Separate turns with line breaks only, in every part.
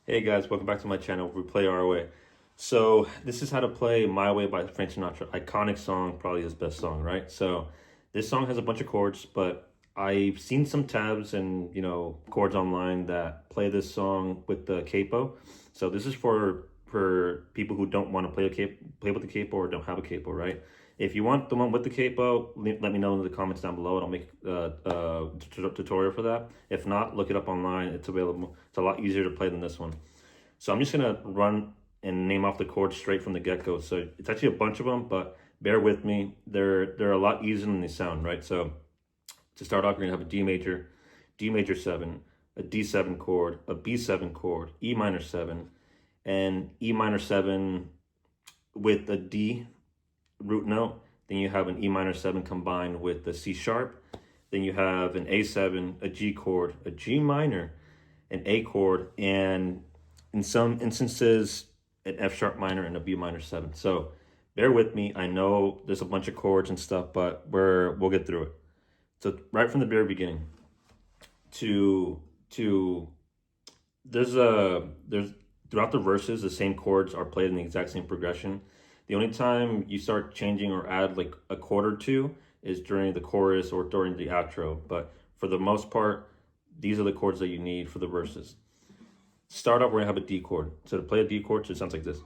Hey guys, welcome back to my channel. We play our way. So this is how to play My Way by Frank Sinatra. Iconic song, probably his best song, right? So this song has a bunch of chords, but I've seen some tabs and chords online that play this song with the capo. So this is for people who don't want to play with the capo or don't have a capo, right? If you want the one with the capo, let me know in the comments down below and I'll make a tutorial for that. If not, look it up online. It's available. It's a lot easier to play than this one. So I'm just gonna run and name off the chords straight from the get-go. So it's actually a bunch of them, but bear with me. They're a lot easier than they sound, right? So to start off, you're gonna have a D major 7, a D7 chord, a B7 chord, E minor 7, and E minor 7 with a D root note. Then you have an E minor 7 combined with the C sharp. Then you have an A7, a G chord, a G minor, an A chord, and in some instances, an F sharp minor and a B minor 7. So bear with me. I know there's a bunch of chords and stuff, but we'll get through it. So right from the very beginning, there's throughout the verses, the same chords are played in the exact same progression. The only time you start changing or add like a chord or two is during the chorus or during the outro. But for the most part, these are the chords that you need for the verses. Start off, we're gonna have a D chord. So to play a D chord, it sounds like this.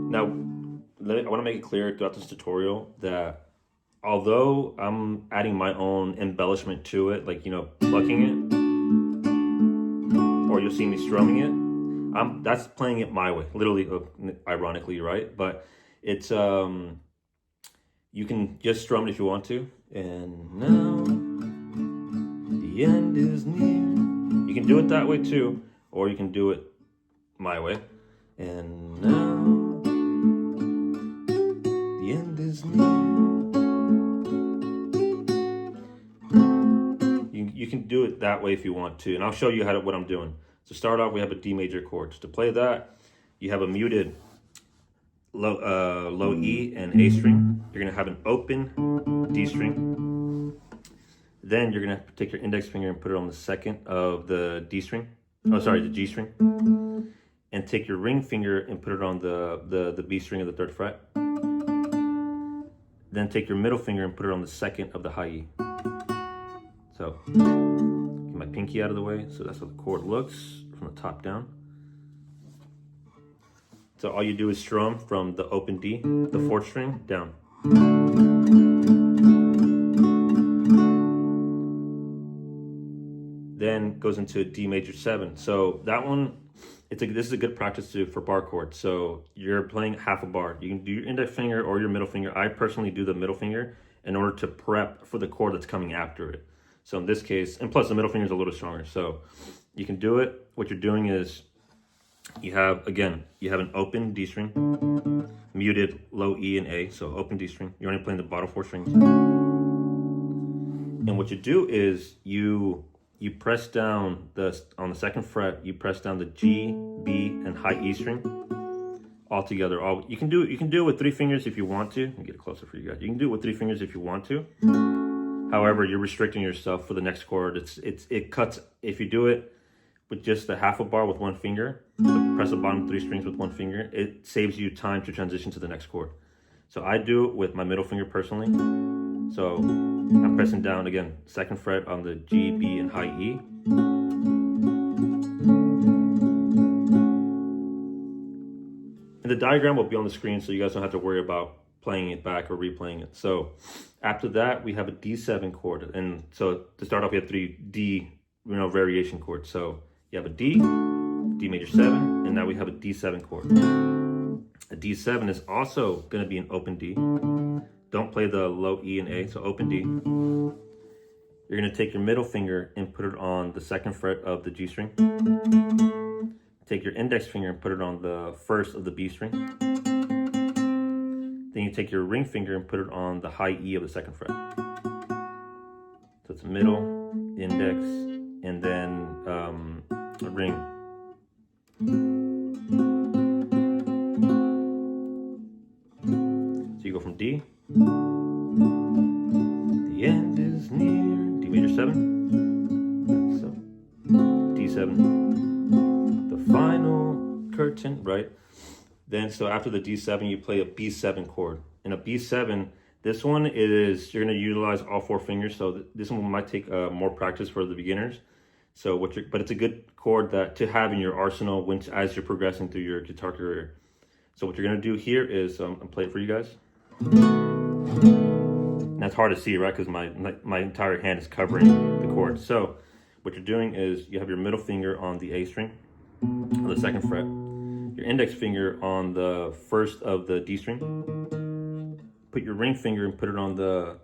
Now, I wanna make it clear throughout this tutorial that although I'm adding my own embellishment to it, like, plucking it, or you'll see me strumming it, that's playing it my way, literally, ironically, right? But it's, you can just strum it if you want to. And now the end is near. You can do it that way too, or you can do it my way. And now the end is near. You can do it that way if you want to, and I'll show you what I'm doing. To start off, we have a D major chord. To play that, you have a muted low E and A string. You're gonna have an open D string. Then you're gonna take your index finger and put it on the second of the D string. Oh, sorry, the G string. And take your ring finger and put it on the B string of the 3rd fret. Then take your middle finger and put it on the second of the high E. So, get my pinky out of the way. So that's how the chord looks from the top down. So all you do is strum from the open D, the 4th string, down. Then goes into a D major 7. So that one, this is a good practice for bar chords. So you're playing half a bar. You can do your index finger or your middle finger. I personally do the middle finger in order to prep for the chord that's coming after it. So in this case, and plus the middle finger is a little stronger. So you can do it. What you're doing is you have an open D string, muted low E and A. So open D string. You're only playing the bottom 4 strings. And what you do is you press down on the 2nd fret, you press down the G, B, and high E string all together. You can do it with 3 fingers if you want to. Let me get it closer for you guys. You can do it with 3 fingers if you want to. However, you're restricting yourself for the next chord. It cuts if you do it with just the half a bar with 1 finger, press the bottom 3 strings with 1 finger. It saves you time to transition to the next chord. So I do it with my middle finger personally. So I'm pressing down again, 2nd fret on the G, B, and high E. And the diagram will be on the screen so you guys don't have to worry about playing it back or replaying it. So after that, we have a D7 chord. And so to start off, we have 3 D variation chords. So you have a D, D major 7, and now we have a D7 chord. A D7 is also going to be an open D. Don't play the low E and A, so open D. You're going to take your middle finger and put it on the 2nd fret of the G string. Take your index finger and put it on the 1st of the B string. Then you take your ring finger and put it on the high E of the 2nd fret. So it's middle, index, and then a ring. So you go from D. The end is near. D major 7. So D7, the final curtain, right? Then, so after the D7, you play a B7 chord. And a B7, this one is, you're gonna utilize all 4 fingers. So this one might take more practice for the beginners. So but it's a good chord that to have in your arsenal as you're progressing through your guitar career. So what you're gonna do here is, I'll play it for you guys. And that's hard to see, right? Because my entire hand is covering the chord. So what you're doing is you have your middle finger on the A string, on the 2nd fret, your index finger on the 1st of the D string, put your ring finger and put it on the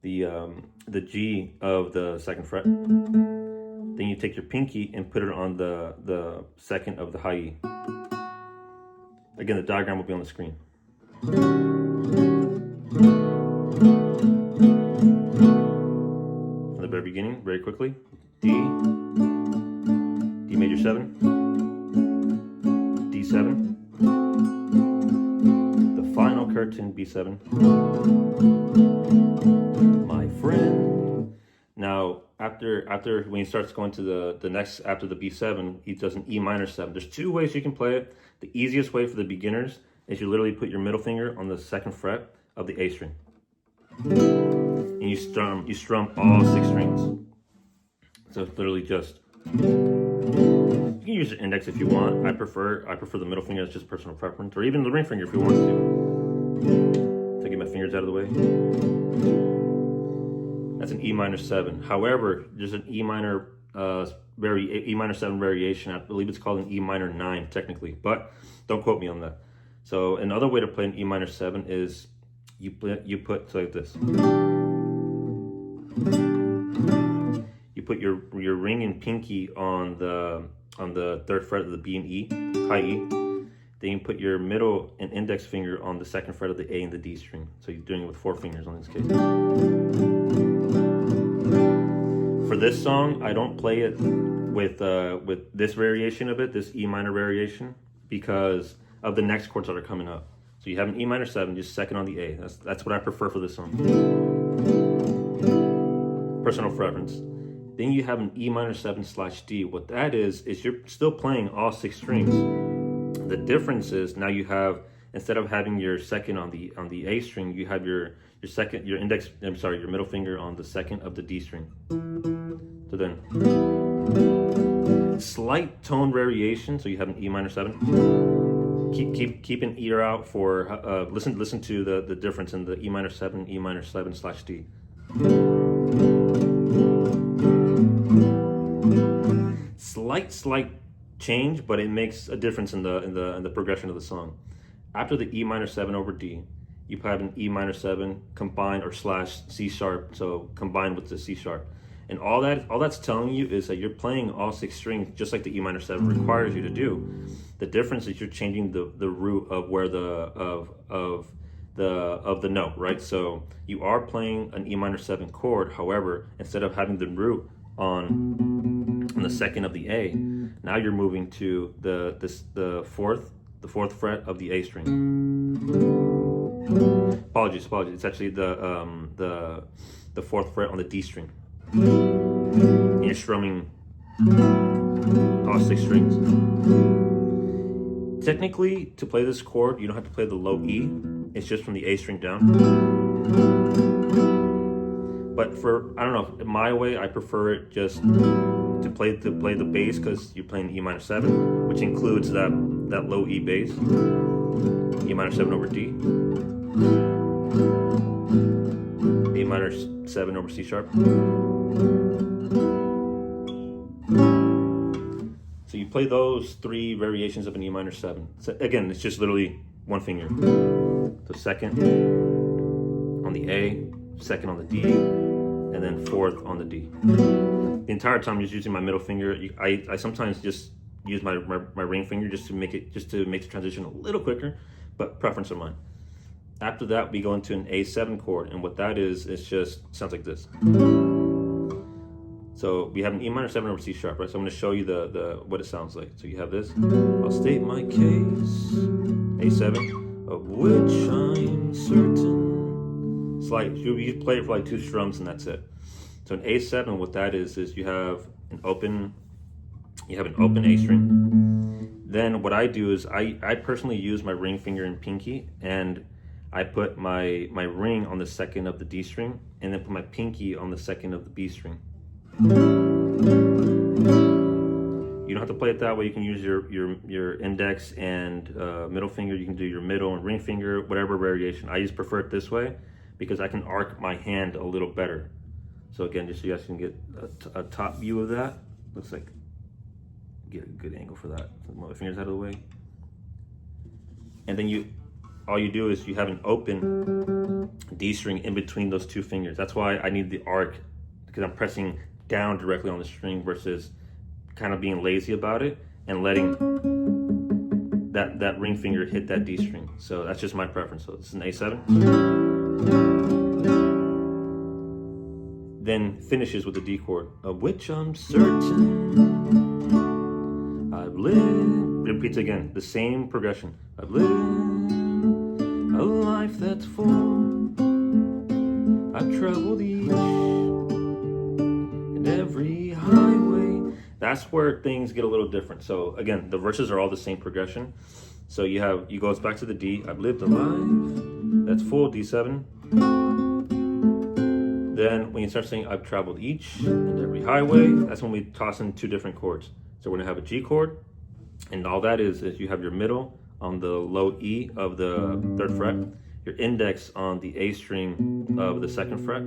G of the 2nd fret. Then you take your pinky and put it on the 2nd of the high E. Again, the diagram will be on the screen. From the very beginning, very quickly. D major 7, D7, the final curtain, B7, my friend. Now, after when he starts going to the next, after the B7, he does an E minor 7. There's 2 ways you can play it. The easiest way for the beginners is you literally put your middle finger on the 2nd fret of the A string. And you strum all 6 strings. So it's literally just, you can use your index if you want. I prefer the middle finger. It's just personal preference, or even the ring finger if you want to. To get my fingers out of the way. That's an E minor 7. However, there's an E minor E minor 7 variation. I believe it's called an E minor 9 technically, but don't quote me on that. So another way to play an E minor 7 is you put like this. You put your ring and pinky on the 3rd fret of the B and E, high E. Then you put your middle and index finger on the 2nd fret of the A and the D string. So you're doing it with 4 fingers on this case. For this song, I don't play it with this variation of it, this E minor variation, because of the next chords that are coming up. So you have an E minor 7, just 2nd on the A. That's what I prefer for this song. Personal preference. Then you have an E minor 7/D. What that is you're still playing all 6 strings. The difference is now you have, instead of having your 2nd on the A string, you have your middle finger on the 2nd of the D string. So then, slight tone variation. So you have an E minor 7. Keep an ear out for listen to the difference in the E minor 7/D. Slight change, but it makes a difference in the progression of the song. After the E minor 7 over D, you have an E minor 7 combined or /C sharp, so combined with the C sharp. And all that's telling you is that you're playing all 6 strings just like the E minor 7 requires you to do. The difference is you're changing the root of where of the note, right? So you are playing an E minor 7 chord. However, instead of having the root on the 2nd of the A, now you're moving to the fourth fret of the A string. Apologies. It's actually the 4th fret on the D string. And you're strumming all 6 strings. Technically, to play this chord, you don't have to play the low E. It's just from the A string down. But I don't know, my way, I prefer it just to play the bass, because you're playing E minor 7, which includes that low E bass. E minor 7 over D. A minor 7 over C sharp. So you play those 3 variations of an E minor 7. So again, it's just literally 1 finger. So 2nd on the A, 2nd on the D, and then 4th on the D. The entire time I'm just using my middle finger. I sometimes just use my ring finger just to make the transition a little quicker, but preference of mine. After that, we go into an A7 chord, and what that is, it just sounds like this. So we have an E minor 7 over C sharp, right? So I'm going to show you what it sounds like. So you have this. I'll state my case, A7, of which I'm certain. Slight. You play it for like 2 strums, and that's it. So an A7, what that is you have an open You have an open A string. Then what I do is I personally use my ring finger and pinky, and I put my ring on the second of the D string, and then put my pinky on the second of the B string. You don't have to play it that way. You can use your index and middle finger. You can do your middle and ring finger, whatever variation. I just prefer it this way because I can arc my hand a little better. So again, just so you guys can get a top view of that. Looks like, get a good angle for that. Move my fingers out of the way. And then all you do is you have an open D string in between those two fingers. That's why I need the arc, because I'm pressing down directly on the string versus kind of being lazy about it and letting that ring finger hit that D string. So that's just my preference. So this is an A7. Then finishes with the D chord, of which I'm certain I've lived. Repeats again, the same progression. I've lived a life that's full. I've traveled each and every highway. That's where things get a little different. So again, the verses are all the same progression. So you goes back to the D. I've lived a life that's full, D7. Then when you start saying I've traveled each and every highway, that's when we toss in two different chords. So we're gonna have a G chord, and all that is you have your middle on the low E of the 3rd fret, your index on the A string of the 2nd fret,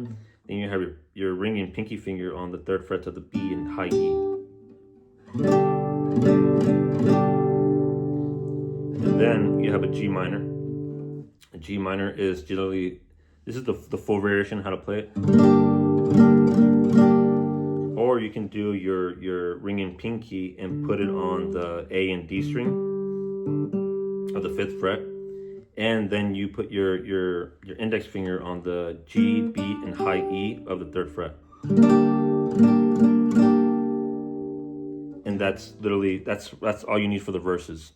then you have your ring and pinky finger on the 3rd fret of the B and high E. And then you have a G minor. A G minor is generally, this is the full variation how to play it. Or you can do your ring and pinky and put it on the A and D string of the 5th fret. And then you put your index finger on the G, B, and high E of the 3rd fret. And that's literally, that's all you need for the verses.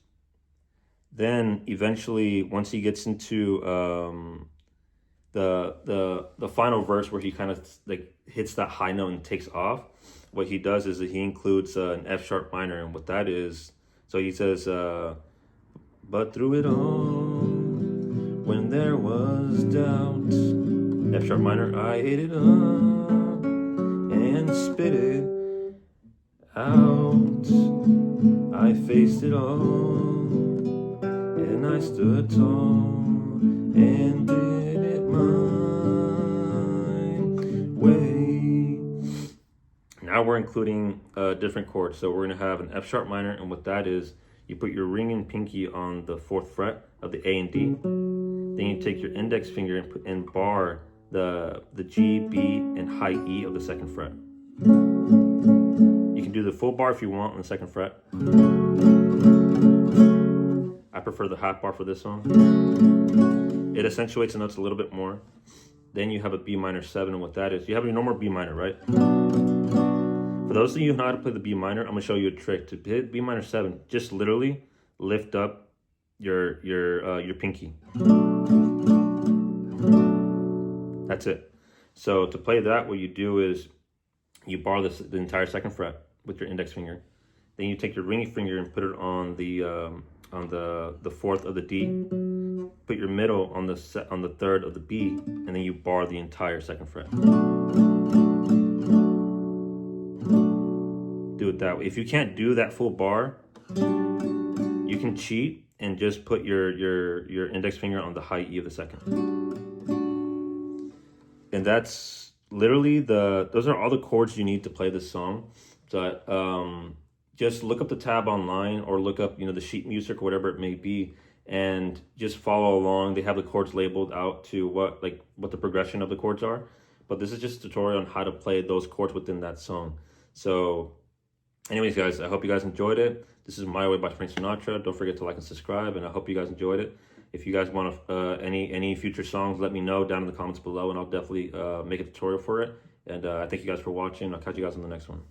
Then eventually, once he gets into the final verse where he kind of like hits that high note and takes off, what he does is that he includes an F sharp minor, and what that is, so he says, but through it all, when there was doubt, F sharp minor, I ate it up and spit it out. I faced it all, and I stood tall and did it my way. Now we're including different chords. So we're gonna have an F sharp minor, and what that is, you put your ring and pinky on the 4th fret of the A and D. Then you take your index finger and bar the G, B, and high E of the 2nd fret. You can do the full bar if you want on the 2nd fret. I prefer the half bar for this song. It accentuates the notes a little bit more. Then you have a B minor 7, and what that is, you have your normal B minor, right? For those of you who know how to play the B minor, I'm gonna show you a trick. To hit B minor 7, just literally lift up your pinky. That's it. So to play that, what you do is you bar the entire 2nd fret with your index finger. Then you take your ring finger and put it on the 4th of the D. Put your middle on the 3rd of the B, and then you bar the entire 2nd fret. Do it that way. If you can't do that full bar, you can cheat and just put your index finger on the high E of the 2nd. And that's literally those are all the chords you need to play this song. So just look up the tab online, or look up the sheet music or whatever it may be, and just follow along. They have the chords labeled out to what the progression of the chords are. But this is just a tutorial on how to play those chords within that song. So anyways, guys, I hope you guys enjoyed it. This is My Way by Frank Sinatra. Don't forget to like and subscribe, and I hope you guys enjoyed it. If you guys want any future songs, let me know down in the comments below, and I'll definitely make a tutorial for it. And I thank you guys for watching. I'll catch you guys on the next one.